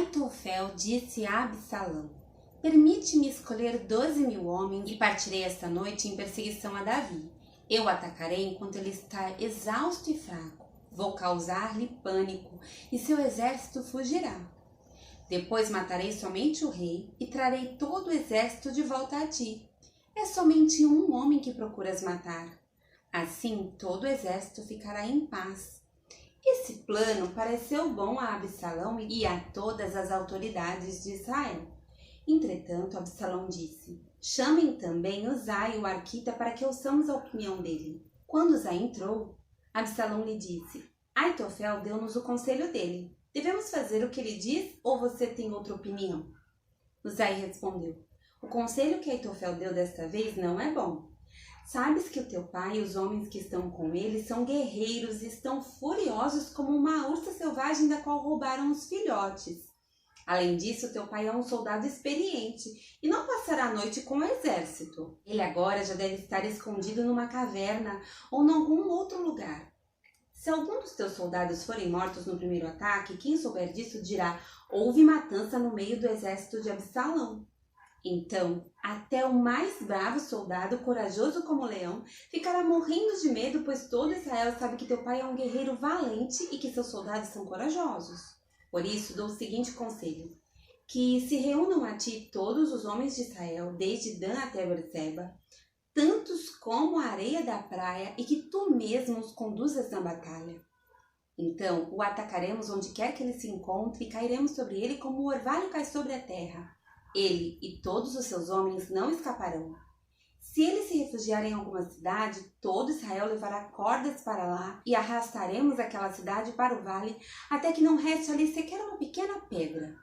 Aitofel disse a Absalão: permite-me escolher 12.000 homens e partirei esta noite em perseguição a Davi. Eu o atacarei enquanto ele está exausto e fraco. Vou causar-lhe pânico e seu exército fugirá. Depois matarei somente o rei e trarei todo o exército de volta a ti. É somente um homem que procuras matar. Assim todo o exército ficará em paz. Esse plano pareceu bom a Absalão e a todas as autoridades de Israel. Entretanto, Absalão disse: chamem também Uzai, o arquita, para que ouçamos a opinião dele. Quando Uzai entrou, Absalão lhe disse: Aitofel deu-nos o conselho dele. Devemos fazer o que ele diz ou você tem outra opinião? Uzai respondeu: o conselho que Aitofel deu desta vez não é bom. Sabes que o teu pai e os homens que estão com ele são guerreiros e estão furiosos como uma ursa selvagem da qual roubaram os filhotes. Além disso, teu pai é um soldado experiente e não passará a noite com o exército. Ele agora já deve estar escondido numa caverna ou em algum outro lugar. Se algum dos teus soldados forem mortos no primeiro ataque, quem souber disso dirá: houve matança no meio do exército de Absalão. Então, até o mais bravo soldado, corajoso como o leão, ficará morrendo de medo, pois todo Israel sabe que teu pai é um guerreiro valente e que seus soldados são corajosos. Por isso, dou o seguinte conselho: que se reúnam a ti todos os homens de Israel, desde Dan até Berseba, tantos como a areia da praia, e que tu mesmo os conduzas na batalha. Então, o atacaremos onde quer que ele se encontre e cairemos sobre ele como o orvalho cai sobre a terra. Ele e todos os seus homens não escaparão. Se ele se refugiar em alguma cidade, todo Israel levará cordas para lá e arrastaremos aquela cidade para o vale até que não reste ali sequer uma pequena pedra.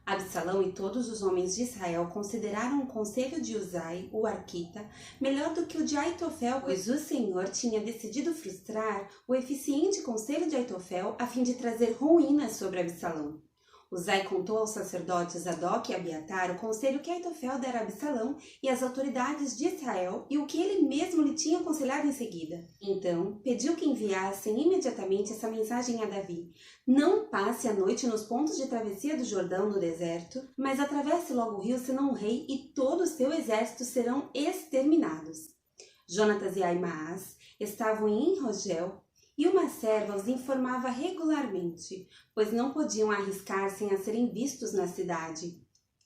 Absalão e todos os homens de Israel consideraram o conselho de Uzai, o arquita, melhor do que o de Aitofel, pois o Senhor tinha decidido frustrar o eficiente conselho de Aitofel a fim de trazer ruínas sobre Absalão. Uzai contou aos sacerdotes Zadok e Abiatar o conselho que Aitofel dera a Absalão e às autoridades de Israel e o que ele mesmo lhe tinha aconselhado em seguida. Então, pediu que enviassem imediatamente essa mensagem a Davi: não passe a noite nos pontos de travessia do Jordão no deserto, mas atravesse logo o rio, senão o rei e todo o seu exército serão exterminados. Jonatas e Aimaas estavam em Enrogel, e uma serva os informava regularmente, pois não podiam arriscar-se a serem vistos na cidade.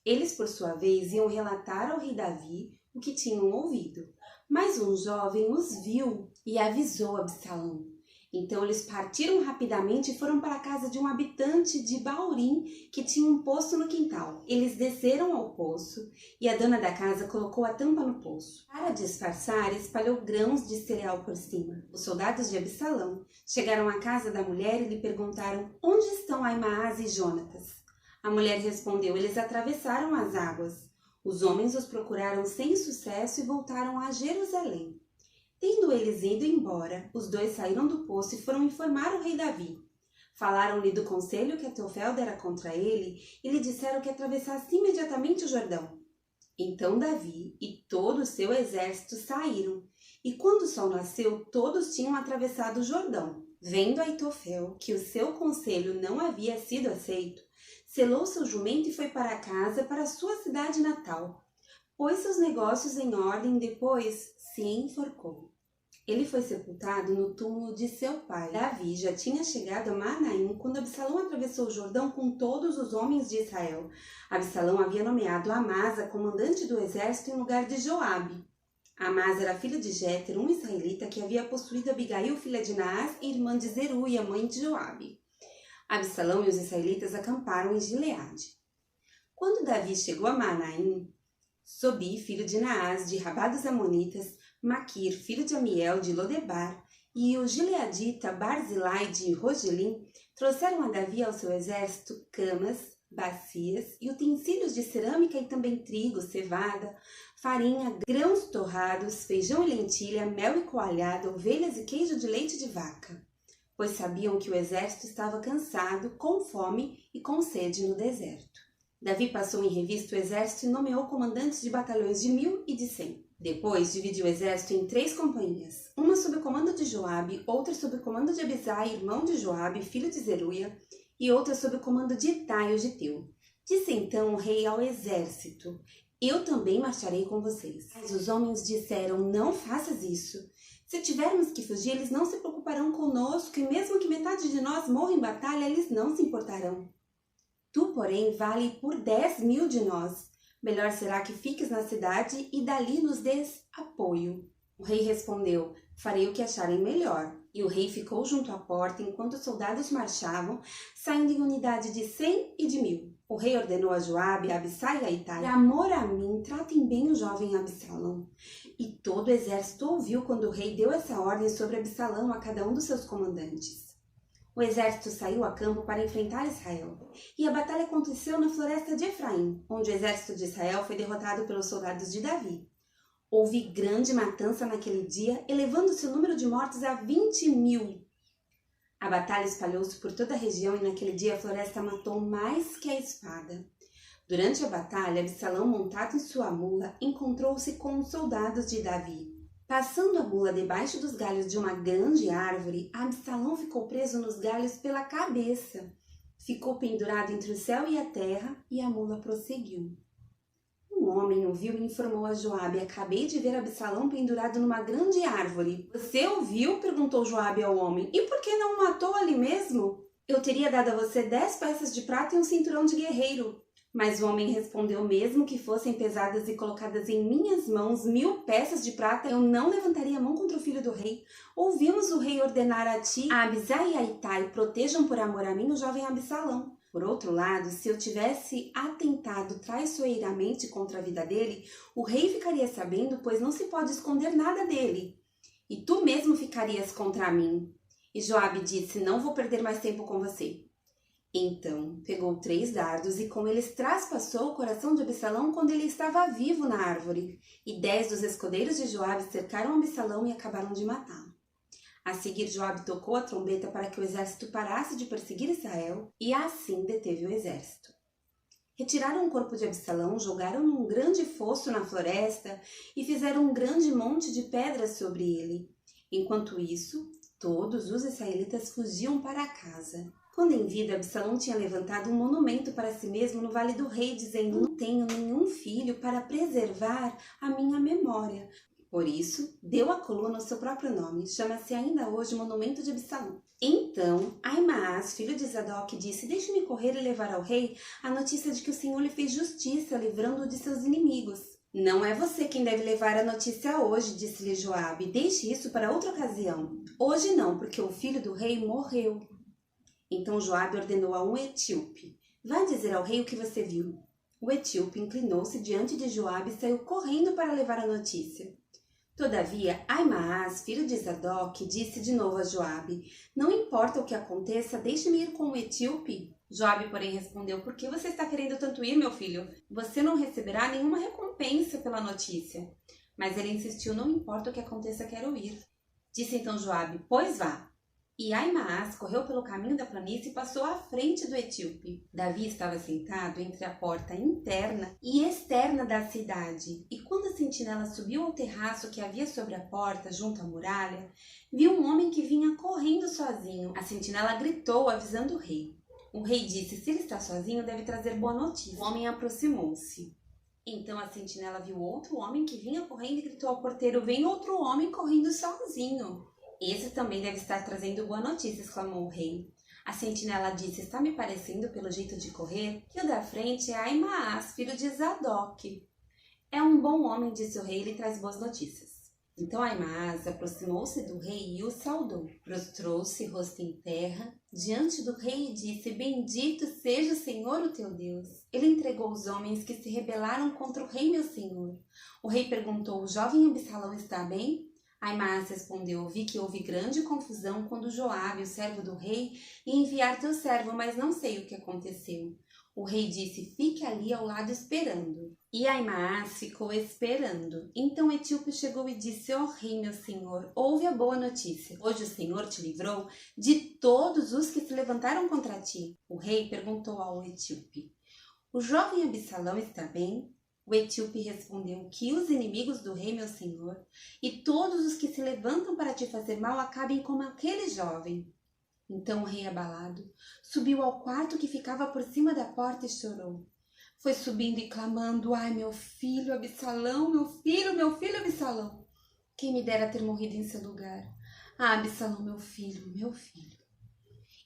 Eles, por sua vez, iam relatar ao rei Davi o que tinham ouvido. Mas um jovem os viu e avisou Absalão. Então eles partiram rapidamente e foram para a casa de um habitante de Baurim que tinha um poço no quintal. Eles desceram ao poço e a dona da casa colocou a tampa no poço. Para disfarçar, espalhou grãos de cereal por cima. Os soldados de Absalão chegaram à casa da mulher e lhe perguntaram: onde estão Aimaas e Jonatas? A mulher respondeu: eles atravessaram as águas. Os homens os procuraram sem sucesso e voltaram a Jerusalém. Tendo eles ido embora, os dois saíram do poço e foram informar o rei Davi. Falaram-lhe do conselho que Aitofel dera contra ele e lhe disseram que atravessasse imediatamente o Jordão. Então Davi e todo o seu exército saíram, e quando o sol nasceu, todos tinham atravessado o Jordão. Vendo Aitofel que o seu conselho não havia sido aceito, selou seu jumento e foi para casa, para sua cidade natal. Pôs seus negócios em ordem e depois se enforcou. Ele foi sepultado no túmulo de seu pai. Davi já tinha chegado a Mahanaim quando Absalão atravessou o Jordão com todos os homens de Israel. Absalão havia nomeado Amasa comandante do exército em lugar de Joabe. Amasa era filho de Jéter, um israelita que havia possuído Abigail, filha de Naás, irmã de Zeruia, mãe de Joabe. Absalão e os israelitas acamparam em Gileade. Quando Davi chegou a Mahanaim, Sobi, filho de Naás, de Rabá dos Amonitas, Maquir, filho de Amiel, de Lodebar, e o gileadita Barzilai, de Rogelim, trouxeram a Davi ao seu exército camas, bacias e utensílios de cerâmica e também trigo, cevada, farinha, grãos torrados, feijão e lentilha, mel e coalhada, ovelhas e queijo de leite de vaca, pois sabiam que o exército estava cansado, com fome e com sede no deserto. Davi passou em revista o exército e nomeou comandantes de batalhões de 1.000 e de 100. Depois, dividiu o exército em 3 companhias, uma sob o comando de Joabe, outra sob o comando de Abisai, irmão de Joabe, filho de Zeruia, e outra sob o comando de Itai, o giteu. Disse então o rei ao exército: eu também marcharei com vocês. Mas os homens disseram: não faças isso. Se tivermos que fugir, eles não se preocuparão conosco, e mesmo que metade de nós morra em batalha, eles não se importarão. Tu, porém, vale por 10.000 de nós. Melhor será que fiques na cidade e dali nos des apoio. O rei respondeu: farei o que acharem melhor. E o rei ficou junto à porta enquanto os soldados marchavam, saindo em unidade de 100 e de 1.000. O rei ordenou a Joabe, a Abissai e a Itai: por amor a mim, tratem bem o jovem Absalão. E todo o exército ouviu quando o rei deu essa ordem sobre Absalão a cada um dos seus comandantes. O exército saiu a campo para enfrentar Israel, e a batalha aconteceu na floresta de Efraim, onde o exército de Israel foi derrotado pelos soldados de Davi. Houve grande matança naquele dia, elevando-se o número de mortos a 20.000. A batalha espalhou-se por toda a região e naquele dia a floresta matou mais que a espada. Durante a batalha, Absalão, montado em sua mula, encontrou-se com os soldados de Davi. Passando a mula debaixo dos galhos de uma grande árvore, Absalão ficou preso nos galhos pela cabeça. Ficou pendurado entre o céu e a terra, e a mula prosseguiu. Um homem o viu e informou a Joabe: acabei de ver Absalão pendurado numa grande árvore. Você o viu? Perguntou Joabe ao homem. E por que não o matou ali mesmo? Eu teria dado a você 10 peças de prata e um cinturão de guerreiro. Mas o homem respondeu: mesmo que fossem pesadas e colocadas em minhas mãos 1.000 peças de prata, eu não levantaria a mão contra o filho do rei. Ouvimos o rei ordenar a ti, a Abisai e a Itai: protejam por amor a mim o jovem Absalão. Por outro lado, se eu tivesse atentado traiçoeiramente contra a vida dele, o rei ficaria sabendo, pois não se pode esconder nada dele. E tu mesmo ficarias contra mim. E Joabe disse: não vou perder mais tempo com você. Então pegou 3 dardos e com eles traspassou o coração de Absalão quando ele estava vivo na árvore. E 10 dos escudeiros de Joabe cercaram Absalão e acabaram de matá-lo. A seguir, Joabe tocou a trombeta para que o exército parasse de perseguir Israel, e assim deteve o exército. Retiraram o corpo de Absalão, jogaram num grande fosso na floresta e fizeram um grande monte de pedras sobre ele. Enquanto isso, todos os israelitas fugiam para casa. Quando em vida, Absalão tinha levantado um monumento para si mesmo no Vale do Rei, dizendo: não tenho nenhum filho para preservar a minha memória. Por isso, deu à coluna o seu próprio nome. Chama-se ainda hoje Monumento de Absalão. Então, Aimaas, filho de Zadok, disse: deixe-me correr e levar ao rei a notícia de que o Senhor lhe fez justiça, livrando-o de seus inimigos. Não é você quem deve levar a notícia hoje, disse-lhe Joabe. Deixe isso para outra ocasião. Hoje não, porque o filho do rei morreu. Então Joabe ordenou a um etíope: vá dizer ao rei o que você viu. O etíope inclinou-se diante de Joabe e saiu correndo para levar a notícia. Todavia, Aimaas, filho de Zadok, disse de novo a Joabe: não importa o que aconteça, deixe-me ir com o etíope. Joabe, porém, respondeu: por que você está querendo tanto ir, meu filho? Você não receberá nenhuma recompensa pela notícia. Mas ele insistiu: não importa o que aconteça, quero ir. Disse então Joabe: pois vá. E Aimaas correu pelo caminho da planície e passou à frente do etíope. Davi estava sentado entre a porta interna e externa da cidade, e quando a sentinela subiu ao terraço que havia sobre a porta, junto à muralha, viu um homem que vinha correndo sozinho. A sentinela gritou, avisando o rei. O rei disse: se ele está sozinho, deve trazer boa notícia. O homem aproximou-se. Então a sentinela viu outro homem que vinha correndo e gritou ao porteiro: vem outro homem correndo sozinho. Esse também deve estar trazendo boa notícia, exclamou o rei. A sentinela disse: está me parecendo, pelo jeito de correr, que o da frente é Aimaas, filho de Zadok. É um bom homem, disse o rei, ele traz boas notícias. Então Aimaas aproximou-se do rei e o saudou. Prostrou-se, rosto em terra, diante do rei e disse: bendito seja o Senhor, o teu Deus. Ele entregou os homens que se rebelaram contra o rei, meu senhor. O rei perguntou: o jovem Absalão está bem? Aimaas respondeu: vi que houve grande confusão quando Joabe, o servo do rei, ia enviar teu servo, mas não sei o que aconteceu. O rei disse: fique ali ao lado esperando. E Aimaas ficou esperando. Então o etíope chegou e disse: ó rei, meu senhor, ouve a boa notícia. Hoje o Senhor te livrou de todos os que se levantaram contra ti. O rei perguntou ao etíope: o jovem Absalão está bem? O etíope respondeu: que os inimigos do rei, meu senhor, e todos os que se levantam para te fazer mal acabem como aquele jovem. Então o rei, abalado, subiu ao quarto que ficava por cima da porta e chorou. Foi subindo e clamando: ai, meu filho Absalão, meu filho Absalão. Quem me dera ter morrido em seu lugar. Ah, Absalão, meu filho, meu filho.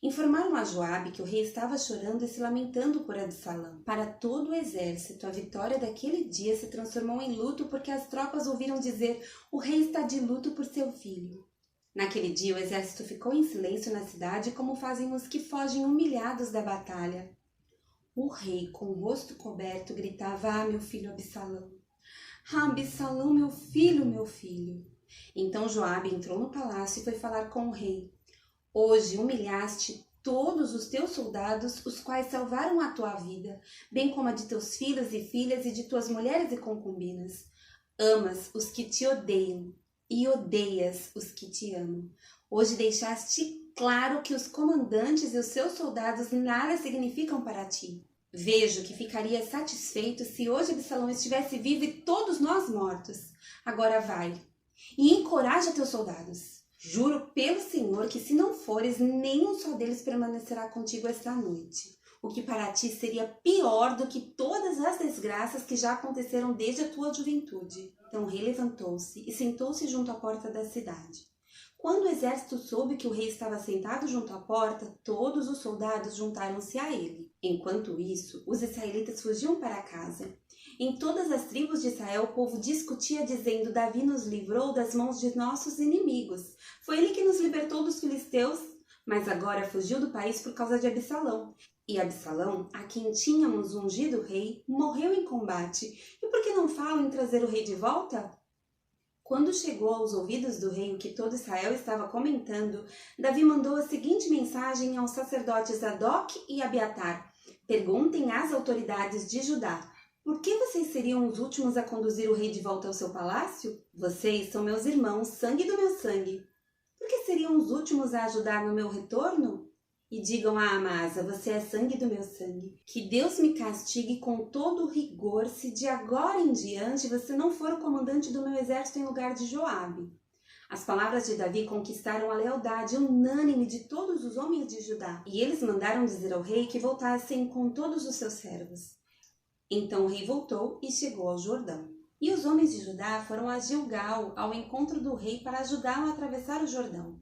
Informaram a Joabe que o rei estava chorando e se lamentando por Absalão. Para todo o exército, a vitória daquele dia se transformou em luto porque as tropas ouviram dizer: o rei está de luto por seu filho. Naquele dia, o exército ficou em silêncio na cidade, como fazem os que fogem humilhados da batalha. O rei, com o rosto coberto, gritava: ah, meu filho Absalão! Ah, Absalão, meu filho, meu filho! Então Joabe entrou no palácio e foi falar com o rei. Hoje humilhaste todos os teus soldados, os quais salvaram a tua vida, bem como a de teus filhos e filhas e de tuas mulheres e concubinas. Amas os que te odeiam e odeias os que te amam. Hoje deixaste claro que os comandantes e os seus soldados nada significam para ti. Vejo que ficaria satisfeito se hoje Absalão estivesse vivo e todos nós mortos. Agora vai e encoraja teus soldados. Juro pelo Senhor que se não fores, nenhum só deles permanecerá contigo esta noite. O que para ti seria pior do que todas as desgraças que já aconteceram desde a tua juventude. Então o rei levantou-se e sentou-se junto à porta da cidade. Quando o exército soube que o rei estava sentado junto à porta, todos os soldados juntaram-se a ele. Enquanto isso, os israelitas fugiam para casa. Em todas as tribos de Israel, o povo discutia dizendo: Davi nos livrou das mãos de nossos inimigos. Foi ele que nos libertou dos filisteus, mas agora fugiu do país por causa de Absalão. E Absalão, a quem tínhamos ungido rei, morreu em combate. E por que não falam em trazer o rei de volta? Quando chegou aos ouvidos do rei o que todo Israel estava comentando, Davi mandou a seguinte mensagem aos sacerdotes Zadok e Abiatar: perguntem às autoridades de Judá: por que vocês seriam os últimos a conduzir o rei de volta ao seu palácio? Vocês são meus irmãos, sangue do meu sangue. Por que seriam os últimos a ajudar no meu retorno? E digam a Amasa: você é sangue do meu sangue. Que Deus me castigue com todo o rigor se de agora em diante você não for o comandante do meu exército em lugar de Joabe. As palavras de Davi conquistaram a lealdade unânime de todos os homens de Judá, e eles mandaram dizer ao rei que voltassem com todos os seus servos. Então o rei voltou e chegou ao Jordão. E os homens de Judá foram a Gilgal ao encontro do rei para ajudá-lo a atravessar o Jordão.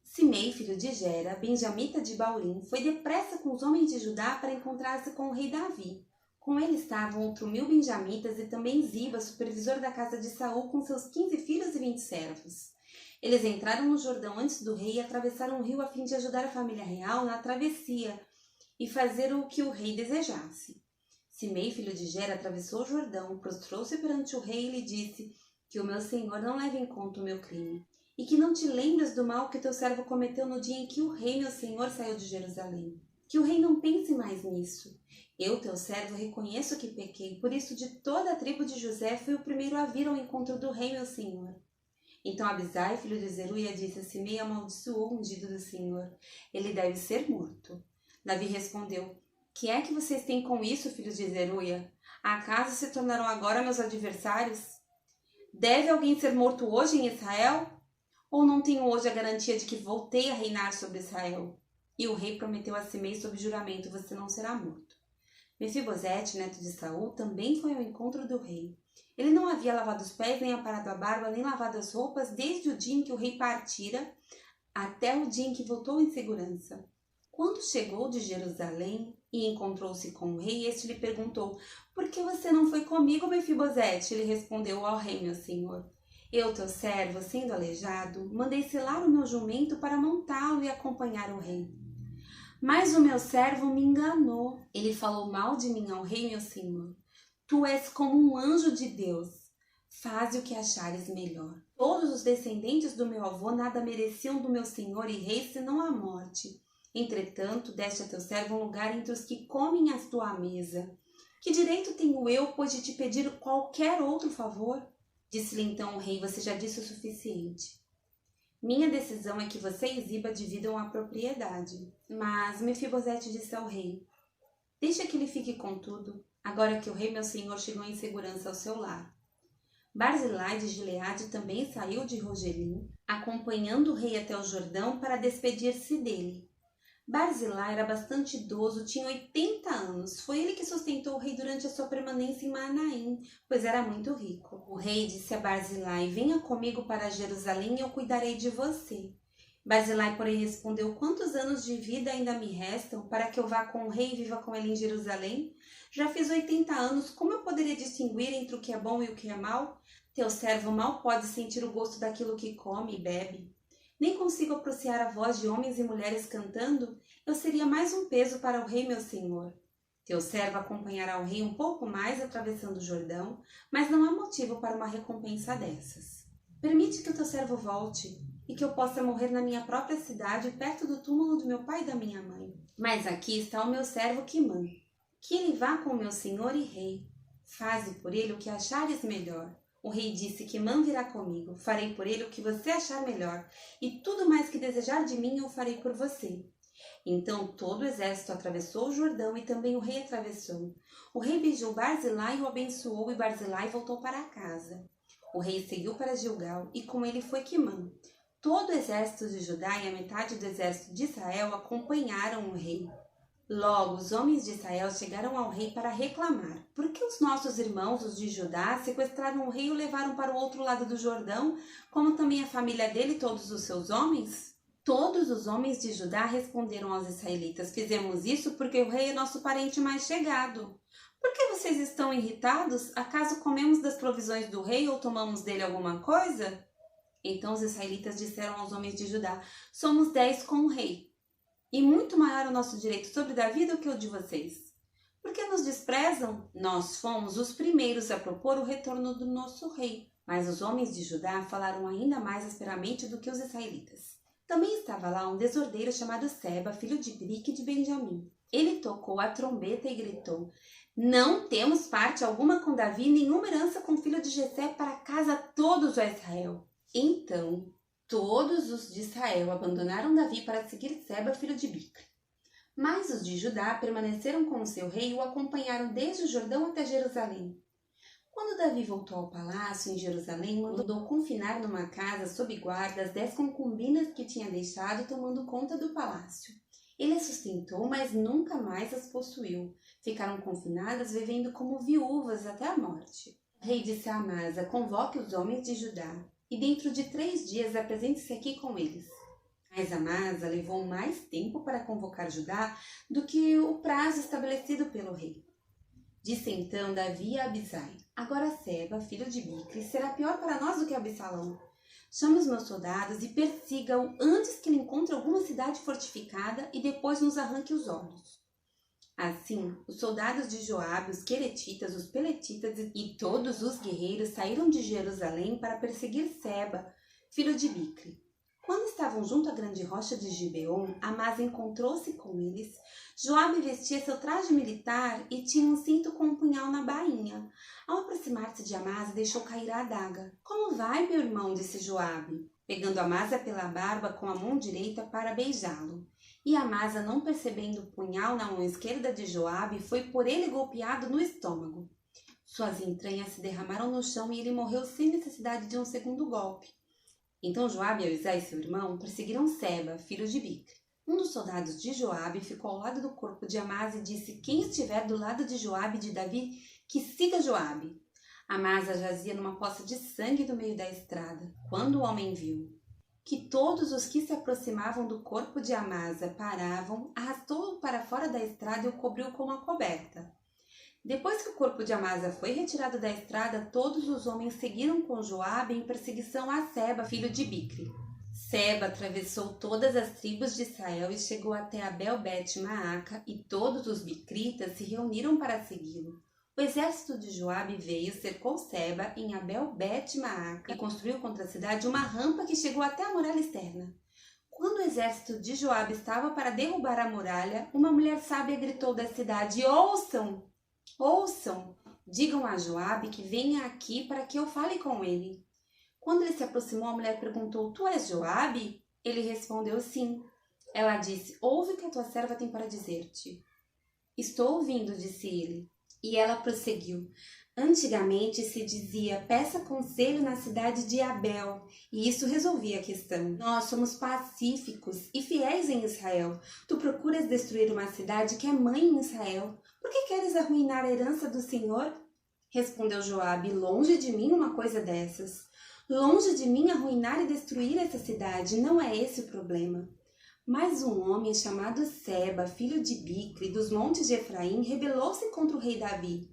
Simei, filho de Gera, benjamita de Baurim, foi depressa com os homens de Judá para encontrar-se com o rei Davi. Com ele estavam outros 1000 benjamitas e também Ziba, supervisor da casa de Saul, com seus 15 filhos e 20 servos. Eles entraram no Jordão antes do rei e atravessaram o rio a fim de ajudar a família real na travessia e fazer o que o rei desejasse. Simei, filho de Gera, atravessou o Jordão, prostrou-se perante o rei e lhe disse: que o meu senhor não leve em conta o meu crime, e que não te lembres do mal que teu servo cometeu no dia em que o rei, meu senhor, saiu de Jerusalém. Que o rei não pense mais nisso. Eu, teu servo, reconheço que pequei, por isso de toda a tribo de José fui o primeiro a vir ao encontro do rei, meu senhor. Então Abisai, filho de Zeruia, disse: Simei amaldiçoou o ungido do Senhor. Ele deve ser morto. Davi respondeu: que é que vocês têm com isso, filhos de Zeruia? Acaso se tornaram agora meus adversários? Deve alguém ser morto hoje em Israel? Ou não tenho hoje a garantia de que voltei a reinar sobre Israel? E o rei prometeu a Simei sob juramento: você não será morto. Mefibosete, neto de Saul, também foi ao encontro do rei. Ele não havia lavado os pés, nem aparado a barba, nem lavado as roupas, desde o dia em que o rei partira até o dia em que voltou em segurança. Quando chegou de Jerusalém e encontrou-se com o rei, este lhe perguntou: por que você não foi comigo, Mefibosete? Ele respondeu: ó rei, meu senhor, eu, teu servo, sendo aleijado, mandei selar o meu jumento para montá-lo e acompanhar o rei. Mas o meu servo me enganou. Ele falou mal de mim ao rei, meu senhor. Tu és como um anjo de Deus. Faze o que achares melhor. Todos os descendentes do meu avô nada mereciam do meu senhor e rei, senão a morte. Entretanto, deste a teu servo um lugar entre os que comem à tua mesa. Que direito tenho eu, pois, de te pedir qualquer outro favor? Disse-lhe então o rei: você já disse o suficiente. Minha decisão é que você e Ziba dividam a propriedade. Mas Mefibosete disse ao rei: deixa que ele fique com tudo, agora que o rei meu senhor chegou em segurança ao seu lar. Barzilai de Gileade também saiu de Rogelim, acompanhando o rei até o Jordão para despedir-se dele. Barzilai era bastante idoso, tinha 80 anos. Foi ele que sustentou o rei durante a sua permanência em Manaim, pois era muito rico. O rei disse a Barzilai: venha comigo para Jerusalém e eu cuidarei de você. Barzilai, porém, respondeu: quantos anos de vida ainda me restam para que eu vá com o rei e viva com ele em Jerusalém? Já fiz 80 anos, como eu poderia distinguir entre o que é bom e o que é mal? Teu servo mal pode sentir o gosto daquilo que come e bebe. Nem consigo apreciar a voz de homens e mulheres cantando? Eu seria mais um peso para o rei, meu senhor. Teu servo acompanhará o rei um pouco mais atravessando o Jordão, mas não há motivo para uma recompensa dessas. Permite que o teu servo volte e que eu possa morrer na minha própria cidade, perto do túmulo do meu pai e da minha mãe. Mas aqui está o meu servo Quimã. Que ele vá com o meu senhor e rei. Faze por ele o que achares melhor. O rei disse: Quimã virá comigo, farei por ele o que você achar melhor, e tudo mais que desejar de mim eu farei por você. Então todo o exército atravessou o Jordão e também o rei atravessou. O rei beijou Barzilai e o abençoou, e Barzilai voltou para casa. O rei seguiu para Gilgal, e com ele foi Quimã. Todo o exército de Judá e a metade do exército de Israel acompanharam o rei. Logo, os homens de Israel chegaram ao rei para reclamar: por que os nossos irmãos, os de Judá, sequestraram o rei e o levaram para o outro lado do Jordão, como também a família dele e todos os seus homens? Todos os homens de Judá responderam aos israelitas: fizemos isso porque o rei é nosso parente mais chegado. Por que vocês estão irritados? Acaso comemos das provisões do rei ou tomamos dele alguma coisa? Então os israelitas disseram aos homens de Judá: somos 10 com o rei. E muito maior o nosso direito sobre Davi do que o de vocês. Por que nos desprezam? Nós fomos os primeiros a propor o retorno do nosso rei. Mas os homens de Judá falaram ainda mais asperamente do que os israelitas. Também estava lá um desordeiro chamado Seba, filho de Brique de Benjamim. Ele tocou a trombeta e gritou: não temos parte alguma com Davi, nenhuma herança com o filho de Jessé, para casa todos, ó Israel. Então todos os de Israel abandonaram Davi para seguir Seba, filho de Bicri. Mas os de Judá permaneceram com o seu rei e o acompanharam desde o Jordão até Jerusalém. Quando Davi voltou ao palácio em Jerusalém, mandou confinar numa casa sob guarda as 10 concubinas que tinha deixado tomando conta do palácio. Ele as sustentou, mas nunca mais as possuiu. Ficaram confinadas, vivendo como viúvas até a morte. O rei disse a Amasa: convoque os homens de Judá e dentro de 3 dias apresente-se aqui com eles. Mas Amasa levou mais tempo para convocar Judá do que o prazo estabelecido pelo rei. Disse então Davi a Abisai: agora Seba, filho de Bicri, será pior para nós do que Absalão. Chame os meus soldados e persiga-o antes que ele encontre alguma cidade fortificada e depois nos arranque os olhos. Assim, os soldados de Joabe, os queretitas, os peletitas e todos os guerreiros saíram de Jerusalém para perseguir Seba, filho de Bicri. Quando estavam junto à grande rocha de Gibeon, Amasa encontrou-se com eles. Joabe vestia seu traje militar e tinha um cinto com um punhal na bainha. Ao aproximar-se de Amasa, deixou cair a adaga. Como vai, meu irmão? Disse Joabe, pegando Amasa pela barba com a mão direita para beijá-lo. E Amasa, não percebendo o punhal na mão esquerda de Joabe, foi por ele golpeado no estômago. Suas entranhas se derramaram no chão e ele morreu sem necessidade de um segundo golpe. Então Joabe e Abisai, seu irmão, perseguiram Seba, filho de Bicri. Um dos soldados de Joabe ficou ao lado do corpo de Amasa e disse: quem estiver do lado de Joabe e de Davi, que siga Joabe. Amasa jazia numa poça de sangue no meio da estrada. Quando o homem viu que todos os que se aproximavam do corpo de Amasa paravam, arrastou-o para fora da estrada e o cobriu com uma coberta. Depois que o corpo de Amasa foi retirado da estrada, todos os homens seguiram com Joabe em perseguição a Seba, filho de Bicri. Seba atravessou todas as tribos de Israel e chegou até Abel-Bet-Maaca, e todos os bicritas se reuniram para segui-lo. O exército de Joabe veio, cercou Seba em Abel-Bet-Maaca e construiu contra a cidade uma rampa que chegou até a muralha externa. Quando o exército de Joabe estava para derrubar a muralha, uma mulher sábia gritou da cidade: ouçam! Ouçam! Digam a Joabe que venha aqui para que eu fale com ele. Quando ele se aproximou, a mulher perguntou: tu és Joabe? Ele respondeu: sim. Ela disse: ouve o que a tua serva tem para dizer-te. Estou ouvindo, disse ele. E ela prosseguiu: Antigamente se dizia: peça conselho na cidade de Abel, e isso resolvia a questão. Nós somos pacíficos e fiéis em Israel. Tu procuras destruir uma cidade que é mãe em Israel. Por que queres arruinar a herança do Senhor? Respondeu Joabe: longe de mim uma coisa dessas. Longe de mim arruinar e destruir essa cidade, não é esse o problema. Mas um homem chamado Seba, filho de Bicri, dos montes de Efraim, rebelou-se contra o rei Davi.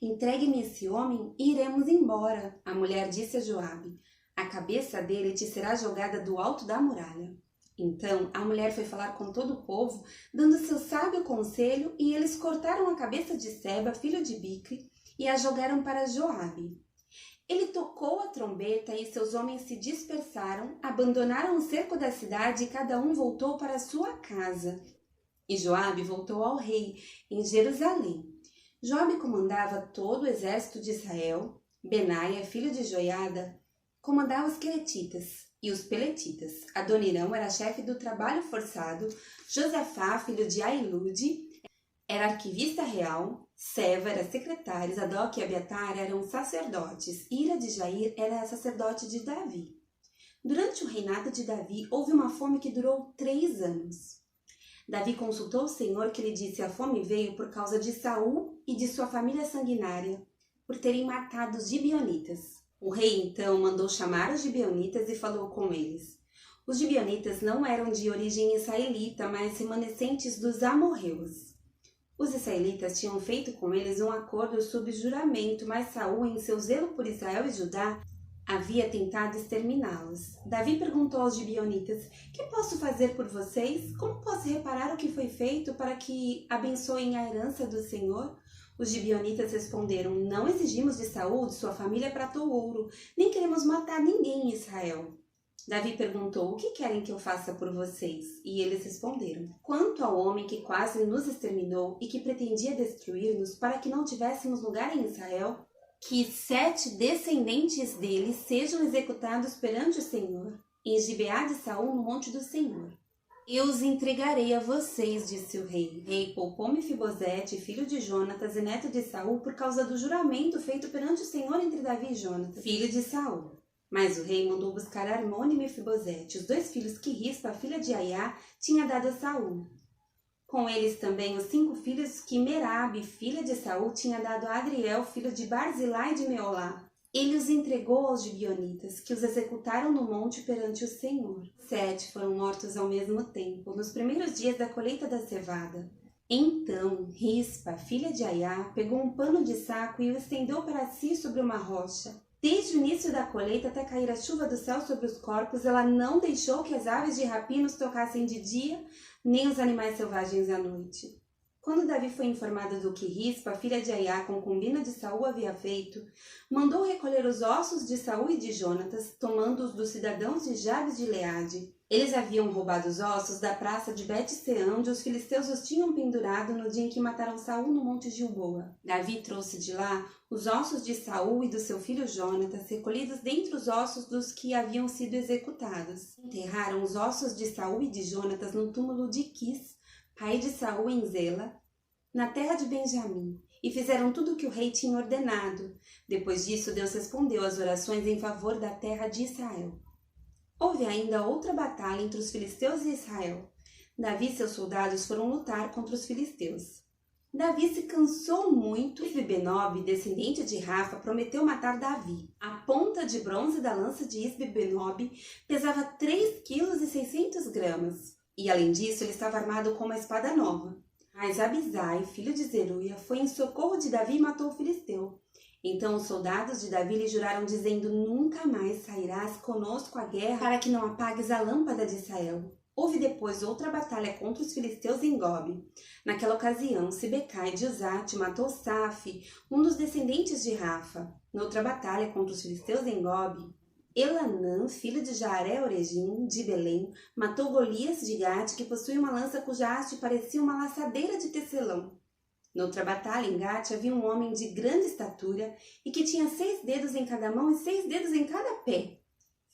Entregue-me esse homem e iremos embora. A mulher disse a Joabe: a cabeça dele te será jogada do alto da muralha. Então a mulher foi falar com todo o povo, dando seu sábio conselho, e eles cortaram a cabeça de Seba, filho de Bicri, e a jogaram para Joabe. Ele tocou a trombeta e seus homens se dispersaram, abandonaram o cerco da cidade e cada um voltou para sua casa. E Joabe voltou ao rei, em Jerusalém. Joabe comandava todo o exército de Israel. Benaia, filho de Joiada, comandava os queretitas e os peletitas. Adonirão era chefe do trabalho forçado. Josafá, filho de Ailude, era arquivista real. Seva era secretário. Zadok e Abiatar eram sacerdotes. Ira de Jair era sacerdote de Davi. Durante o reinado de Davi, houve uma fome que durou 3 anos. Davi consultou o Senhor, que lhe disse: a fome veio por causa de Saul e de sua família sanguinária, por terem matado os gibeonitas. O rei então mandou chamar os gibeonitas e falou com eles. Os gibeonitas não eram de origem israelita, mas remanescentes dos amorreus. Os israelitas tinham feito com eles um acordo sob juramento, mas Saul, em seu zelo por Israel e Judá, havia tentado exterminá-los. Davi perguntou aos gibeonitas: que posso fazer por vocês? Como posso reparar o que foi feito para que abençoem a herança do Senhor? Os gibeonitas responderam: não exigimos de Saul, de sua família, prata ou ouro, nem queremos matar ninguém em Israel. Davi perguntou: o que querem que eu faça por vocês? E eles responderam: quanto ao homem que quase nos exterminou e que pretendia destruir-nos para que não tivéssemos lugar em Israel, que 7 descendentes dele sejam executados perante o Senhor, em Gibeá de Saul, no monte do Senhor. Eu os entregarei a vocês, disse o rei. O rei poupou Mefibosete, filho de Jonatas e neto de Saul, por causa do juramento feito perante o Senhor entre Davi e Jonatas, filho de Saul. Mas o rei mandou buscar Armone e Mefibosete, os 2 filhos que Rispa, filha de Aiá, tinha dado a Saul. Com eles também os 5 filhos que Merabe, filha de Saul, tinha dado a Adriel, filho de Barzilai de Meolá. Ele os entregou aos gibeonitas, que os executaram no monte perante o Senhor. 7 foram mortos ao mesmo tempo, nos primeiros dias da colheita da cevada. Então Rispa, filha de Aiá, pegou um pano de saco e o estendeu para si sobre uma rocha. Desde o início da colheita até cair a chuva do céu sobre os corpos, ela não deixou que as aves de rapina os tocassem de dia, nem os animais selvagens à noite. Quando Davi foi informado do que Rispa, filha de Aiá, concubina de Saul, havia feito, mandou recolher os ossos de Saul e de Jonatas, tomando-os dos cidadãos de Jabes de Gileade. Eles haviam roubado os ossos da praça de Bet-Seã, onde os filisteus os tinham pendurado no dia em que mataram Saul no monte Gilboa. Davi trouxe de lá os ossos de Saul e do seu filho Jonatas, recolhidos dentre os ossos dos que haviam sido executados. Enterraram os ossos de Saul e de Jonatas no túmulo de Quis, pai de Saul, em Zela, na terra de Benjamim, e fizeram tudo o que o rei tinha ordenado. Depois disso, Deus respondeu às orações em favor da terra de Israel. Houve ainda outra batalha entre os filisteus e Israel. Davi e seus soldados foram lutar contra os filisteus. Davi se cansou muito e Isbi-Benob, descendente de Rafa, prometeu matar Davi. A ponta de bronze da lança de Isbi-Benob pesava 3,6 kg. E além disso, ele estava armado com uma espada nova. Mas Abisai, filho de Zeruia, foi em socorro de Davi e matou o filisteu. Então os soldados de Davi lhe juraram, dizendo: nunca mais sairás conosco à guerra, para que não apagues a lâmpada de Israel. Houve depois outra batalha contra os filisteus em Gobe. Naquela ocasião, Sibecai de Uzate matou Safi, um dos descendentes de Rafa. Noutra batalha contra os filisteus em Gobe, Elanã, filho de Jaaré-Oregim, de Belém, matou Golias de Gate, que possuía uma lança cuja haste parecia uma laçadeira de tecelão. Noutra batalha em Gate havia um homem de grande estatura e que tinha 6 dedos em cada mão e 6 dedos em cada pé,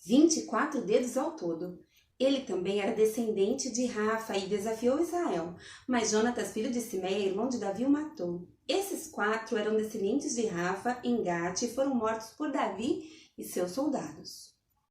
24 dedos ao todo. Ele também era descendente de Rafa e desafiou Israel, mas Jonatas, filho de Simeia, irmão de Davi, o matou. Esses 4 eram descendentes de Rafa em Gate e foram mortos por Davi e seus soldados.